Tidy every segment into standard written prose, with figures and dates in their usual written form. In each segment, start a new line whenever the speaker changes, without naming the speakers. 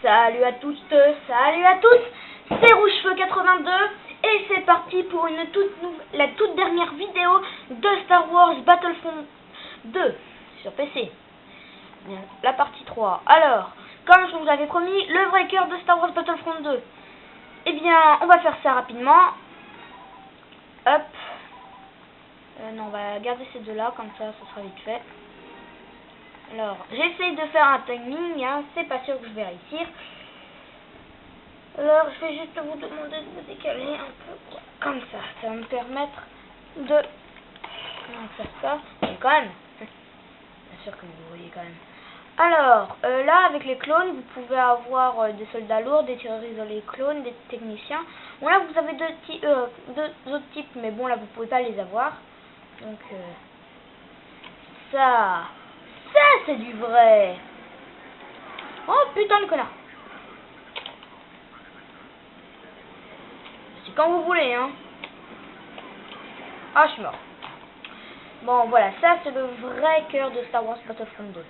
Salut à toutes, salut à tous, c'est Rouge-Feu82 et c'est parti pour la toute dernière vidéo de Star Wars Battlefront 2 sur PC. La partie 3. Alors, comme je vous avais promis, le vrai cœur de Star Wars Battlefront 2. Eh bien, on va faire ça rapidement. Hop. Non, on va garder ces deux-là, comme ça sera vite fait. Alors, j'essaye de faire un timing, hein, c'est pas sûr que je vais réussir. Alors, je vais juste vous demander de vous décaler un peu, quoi. Comme ça va me permettre de faire ça. Mais quand même, bien sûr que vous voyez quand même. Alors, là, avec les clones, vous pouvez avoir des soldats lourds, des tireurs isolés clones, des techniciens. Bon, là, vous avez deux autres types, mais bon, là, vous pouvez pas les avoir. Donc, ça, c'est du vrai. Oh, putain de connard. C'est quand vous voulez, hein. Ah, je suis mort. Bon, voilà, ça, c'est le vrai cœur de Star Wars Battlefront 2.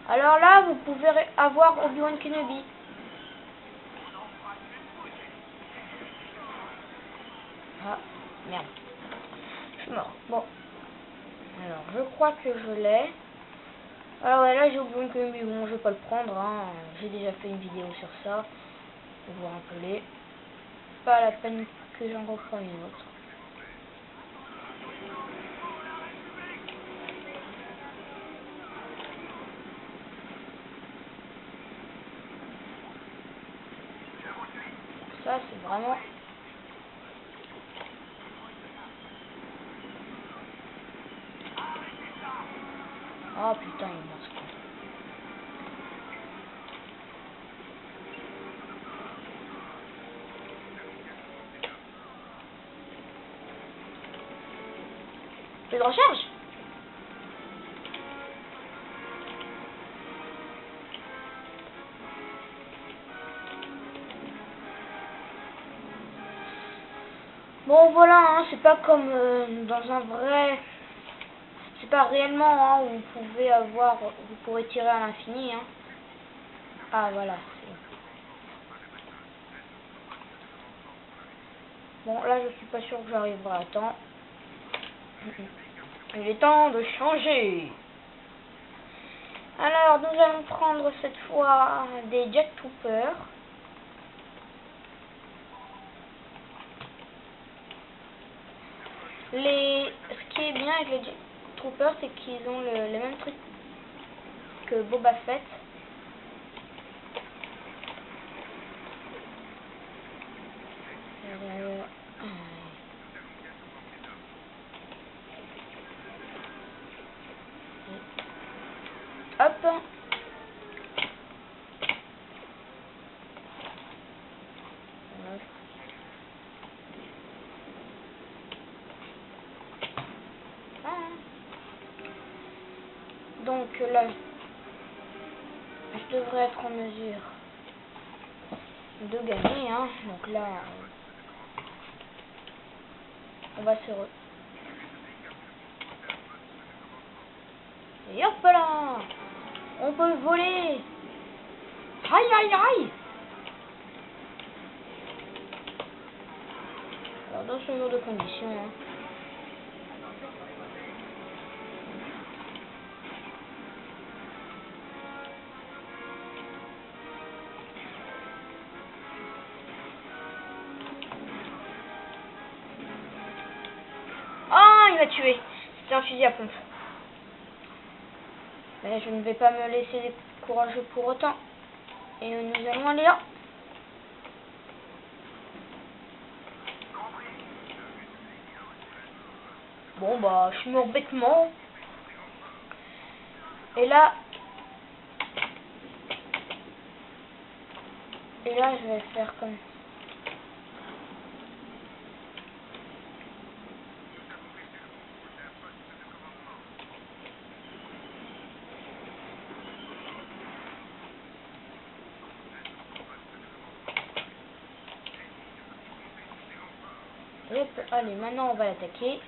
Alors là, vous pouvez avoir Obi-Wan Kenobi. Ah, merde. Je suis mort. Bon. Alors, je crois que je l'ai. Alors là, j'ai Obi-Wan Kenobi. Bon, je vais pas le prendre. Hein. J'ai déjà fait une vidéo sur ça. Pour vous rappeler. Pas la peine que j'en reprends une autre. Ça, c'est vraiment... Oh putain, il est mort. Plus de recharge. Bon voilà, hein, c'est pas comme dans un vrai... C'est pas réellement, hein, où vous pouvez avoir... Vous pourrez tirer à l'infini, hein. Ah voilà. Bon là je suis pas sûr que j'arriverai à temps. Il est temps de changer. Alors nous allons prendre cette fois des Jet Troopers. Ce qui est bien avec les Jet Troopers, c'est qu'ils ont le même truc que Boba Fett. Hop. Donc là, je devrais être en mesure de gagner, hein. Donc là, on va se Et hop là, on peut voler. Aïe aïe aïe. Alors dans ce genre de conditions, hein. Ah, il m'a tué. C'était un fusil à pompe. Mais je ne vais pas me laisser décourager pour autant. Et nous allons aller là. Bon bah, je suis mort bêtement. Et là, je vais faire comme... Hop, allez, maintenant on va l'attaquer.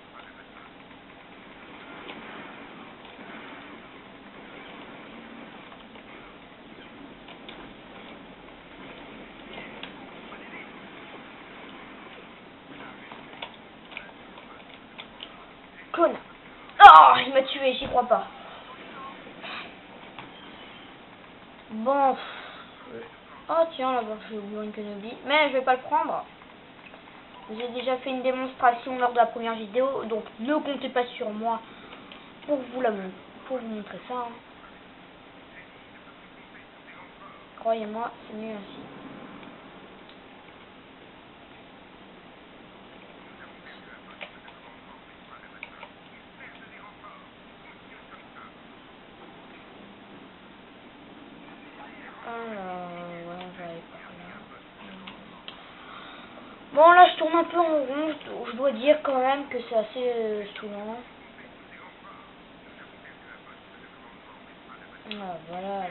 Connard. Oh, il m'a tué, j'y crois pas. Bon. Oh tiens, là-bas, j'ai oublié une Kenobi. Mais je vais pas le prendre. J'ai déjà fait une démonstration lors de la première vidéo, donc ne comptez pas sur moi pour vous montrer ça. Hein. Croyez-moi, c'est mieux ainsi. Alors, ouais, on va aller par là. Bon, là, je tourne un peu en rond. Je dois dire quand même que c'est assez saoulant. Ah, voilà.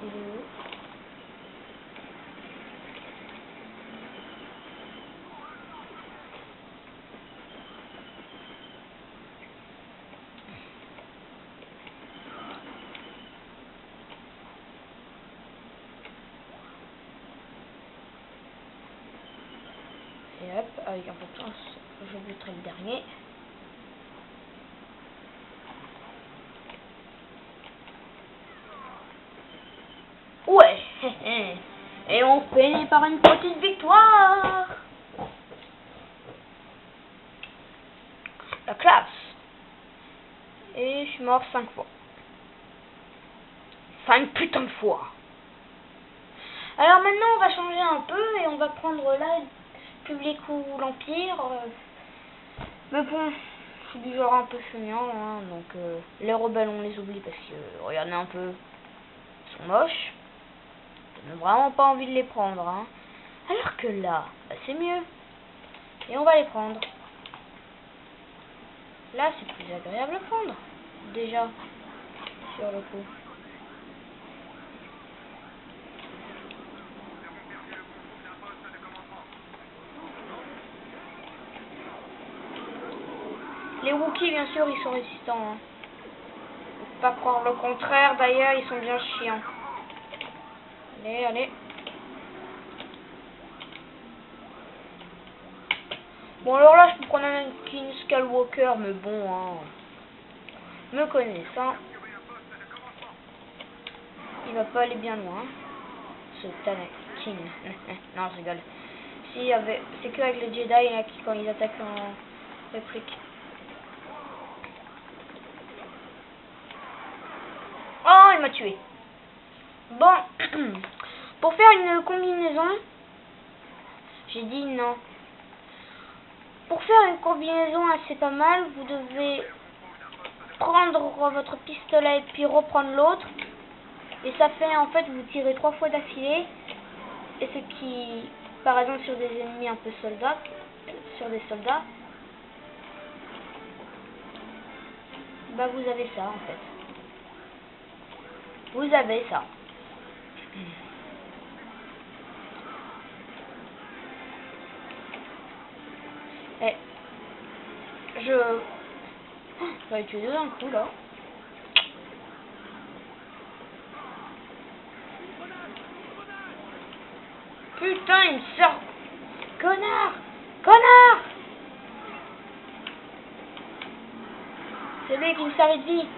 Il est où? Et hop, avec un peu de chance, je buterai le dernier. Ouais. Et on finit par une petite victoire. La classe. Et je suis mort 5 fois. 5 putains de fois. Alors maintenant on va changer un peu et on va prendre là Public ou l'Empire. Mais bon, je suis du genre un peu feignant, hein, donc les rebelles on les oublie parce que regardez un peu, ils sont moches. On n'a vraiment pas envie de les prendre, hein. Alors que là, bah, c'est mieux. Et on va les prendre. Là c'est plus agréable à prendre. Déjà, sur le coup. Les Wookiees, bien sûr, ils sont résistants. Hein. Faut pas croire le contraire, d'ailleurs, ils sont bien chiants. Allez, allez. Bon, alors là, je peux prendre un Anakin Skywalker, mais bon, hein. Me connaissant, il va pas aller bien loin. Ce Anakin. Non, je rigole. Si, c'est que avec les Jedi là, qui, quand ils attaquent en réplique. Oh, il m'a tué. Bon, pour faire une combinaison, j'ai dit non. Pour faire une combinaison assez pas mal, vous devez prendre votre pistolet et puis reprendre l'autre. Et ça fait en fait, vous tirez 3 fois d'affilée. Et ce qui, par exemple, sur des ennemis un peu soldats, sur des soldats, bah vous avez ça en fait. Vous avez ça. Et je vais utiliser un coup là. Putain, il me sort. Connard! Connard! C'est lui qui me sert de vie.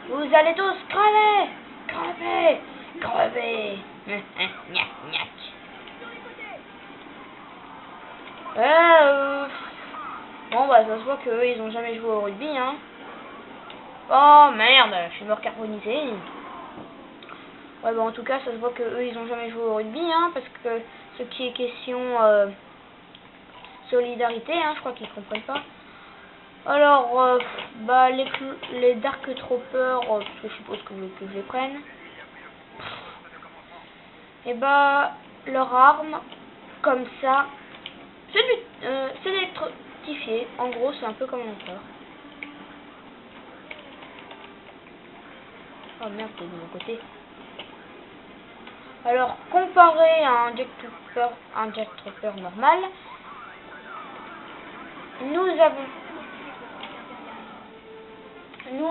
Vous allez tous crever! Crever! Crever! Gnac, gnac. Bon bah ça se voit qu'eux ils ont jamais joué au rugby hein. Oh merde, je suis mort carbonisé. Ouais bah en tout cas ça se voit qu'eux ils ont jamais joué au rugby hein, parce que ce qui est question solidarité hein, je crois qu'ils comprennent pas. Alors bah les Dark Troopers, parce que je suppose que je les prenne. Et bah leur arme comme ça c'est électrifié. En gros c'est un peu comme un moteur. Oh merde, t'es de mon côté. Alors, comparé à un Jet Trooper normal, nous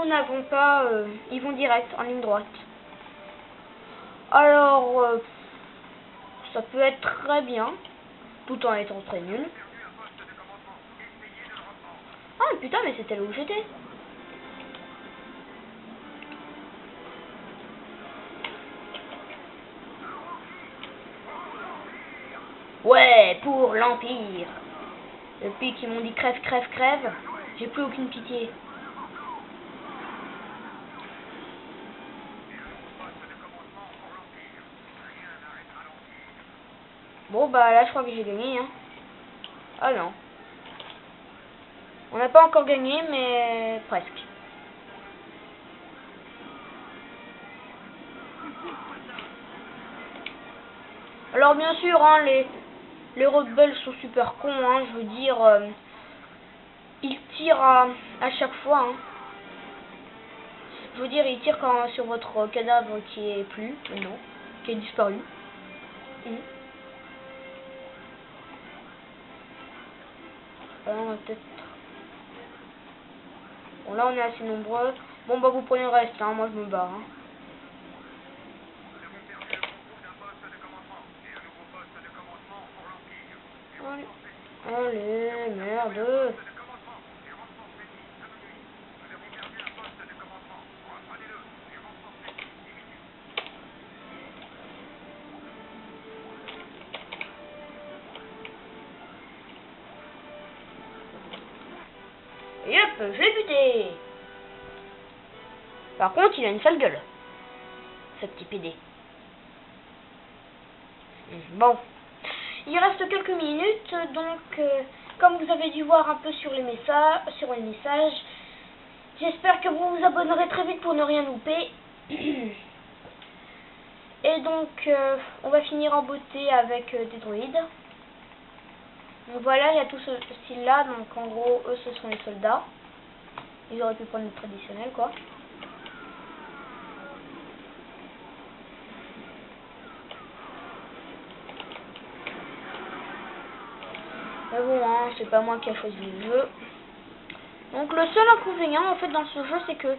n'avons pas, ils vont direct en ligne droite. Alors, ça peut être très bien, tout en étant très nul. Ah putain, mais c'était là où j'étais. Ouais, pour l'Empire. Depuis qu'ils m'ont dit crève, crève, crève, j'ai plus aucune pitié. Bon bah là je crois que j'ai gagné hein. Ah non. On n'a pas encore gagné mais presque. Alors bien sûr hein, les rebelles sont super cons hein, je veux dire ils tirent à chaque fois hein. Je veux dire ils tirent quand sur votre cadavre qui est plus non, qui est disparu. Alors on va peut-être. Bon là on est assez nombreux. Bon bah vous prenez le reste hein, moi je me barre hein. Allez, merde. Et hop, je l'ai buté. Par contre, il a une sale gueule. Ce petit PD. Bon. Il reste quelques minutes, donc comme vous avez dû voir un peu sur les messages, j'espère que vous vous abonnerez très vite pour ne rien louper. Et donc, on va finir en beauté avec des droïdes. Donc voilà, il y a tout ce style-là, donc en gros, eux, ce sont les soldats. Ils auraient pu prendre le traditionnel, quoi. Mais bon, hein, c'est pas moi qui a choisi le jeu. Donc le seul inconvénient, en fait, dans ce jeu, c'est que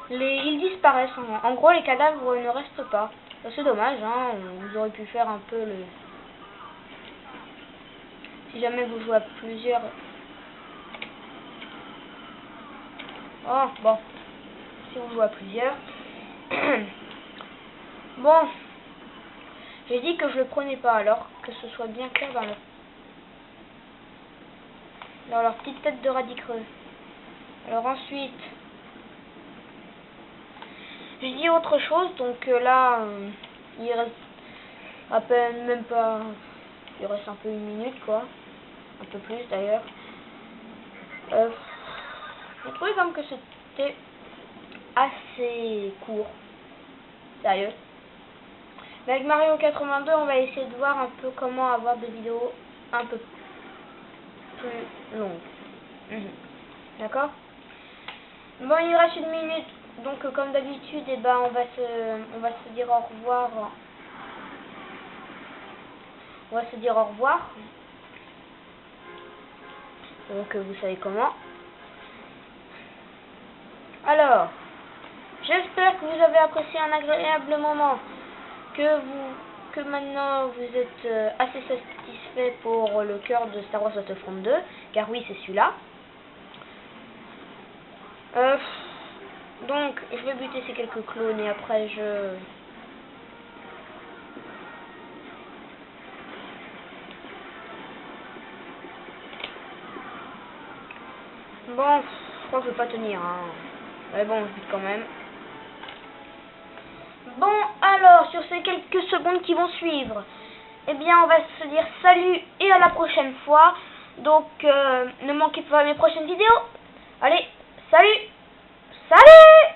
ils disparaissent. En gros, les cadavres ne restent pas. C'est dommage, hein, vous auriez pu faire un peu le... Si jamais vous jouez à plusieurs... Oh, bon. Si on joue à plusieurs... Bon. J'ai dit que je le prenais pas, alors que ce soit bien clair dans leur petite tête de radis creux. Alors ensuite... Je dis autre chose, donc là, il reste à peine, même pas... Il reste un peu une minute, quoi. Un peu plus, d'ailleurs. Je trouvais quand même que c'était assez court. Sérieux. Mais avec Mario 82, on va essayer de voir un peu comment avoir des vidéos un peu plus longues. D'accord? Bon, il reste une minute. Donc, comme d'habitude, eh ben, on va se dire au revoir. On va se dire au revoir. Donc, vous savez comment. Alors, j'espère que vous avez apprécié un agréable moment. Que maintenant vous êtes assez satisfait pour le cœur de Star Wars Battlefront 2. Car oui, c'est celui-là. Donc, je vais buter ces quelques clones et après Bon, je crois que je vais pas tenir, hein. Mais bon, je bute quand même. Bon, alors, sur ces quelques secondes qui vont suivre, eh bien, on va se dire salut et à la prochaine fois. Donc, ne manquez pas mes prochaines vidéos. Allez, salut! Salut!